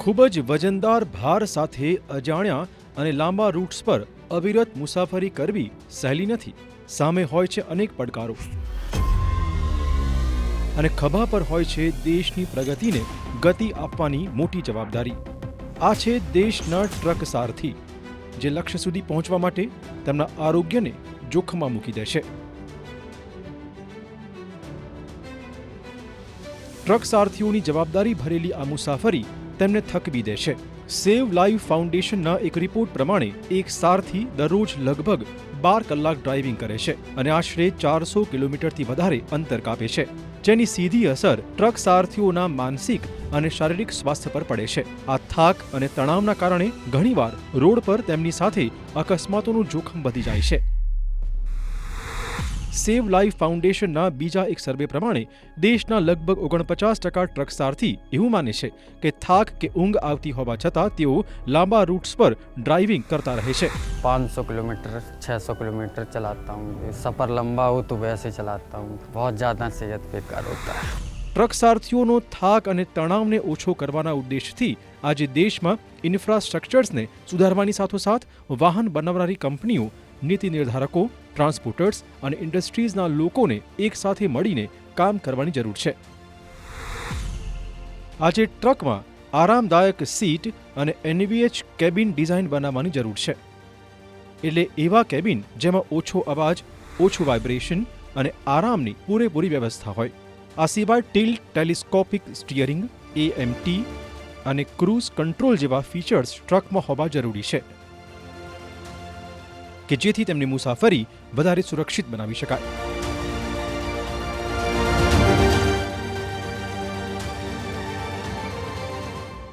ખૂબ જ વજનદાર ભાર સાથે અજાણ્યા અને લાંબા રૂટ્સ પર અવિરત મુસાફરી કરવી સહેલી નથી. સામે હોય છે અનેક પડકારો અને ખભા પર હોય છે દેશની પ્રગતિને ગતિ આપવાની મોટી જવાબદારી. આ છે દેશના ટ્રક સારથી, જે લક્ષ્ય સુધી પહોંચવા માટે તેમના આરોગ્યને જોખમમાં મૂકી દેશે. ટ્રક સારથીઓની જવાબદારી ભરેલી આ મુસાફરી તેમને થકવી દેશે. સેવ લાઈવ ફાઉન્ડેશનના એક રિપોર્ટ પ્રમાણે એક સારથી દરરોજ લગભગ 12 કલાક ડ્રાઇવિંગ કરે છે અને આશરે 400 કિલોમીટરથી વધારે અંતર કાપે છે, જેની સીધી અસર ટ્રક સારથીઓના માનસિક અને શારીરિક સ્વાસ્થ્ય પર પડે છે. આ થાક અને તણાવના કારણે ઘણીવાર રોડ પર તેમની સાથે અકસ્માતોનું જોખમ વધી જાય છે. સેવ લાઈવ ફાઉન્ડેશનના બીજા એક સર્વે પ્રમાણે દેશના લગભગ 49% ટ્રક સારથી એવું માને છે કે થાક કે ઊંઘ આવતી હોવા છતાં તેઓ લાંબા રૂટ્સ પર ડ્રાઇવિંગ કરતા રહે છે. 500 किलोमीटर 600 किलोमीटर चलाता हूँ. सफ़र लंबा हो तो वैसे चलाता हूँ. बहुत ज़्यादा सेहत बेकार होता है. ટ્રક સારથીઓનો થાક અને તણાવને ઓછો કરવાના ઉદ્દેશથી આજે દેશમાં ઇન્ફ્રાસ્ટ્રક્ચર્સને સુધારવાની સાથોસાથ વાહન બનાવનારી કંપનીઓ, નીતિ નિર્ધારકો, ટ્રાન્સપોર્ટર્સ અને ઇન્ડસ્ટ્રીઝના લોકોને એકસાથે મળીને કામ કરવાની જરૂર છે. આજે ટ્રકમાં આરામદાયક સીટ અને એનવીએચ કેબિન ડિઝાઇન બનાવવાની જરૂર છે. એટલે એવા કેબિન જેમાં ઓછો અવાજ, ઓછું વાઇબ્રેશન અને આરામની પૂરેપૂરી વ્યવસ્થા હોય. આ સિવાય ટિલ્ટ ટેલિસ્કોપિક સ્ટીયરિંગ, AMT અને ક્રૂઝ કંટ્રોલ જેવા ફીચર્સ ટ્રકમાં હોવા જરૂરી છે કે જેથી તેમની મુસાફરી વધારે સુરક્ષિત બનાવી શકાય.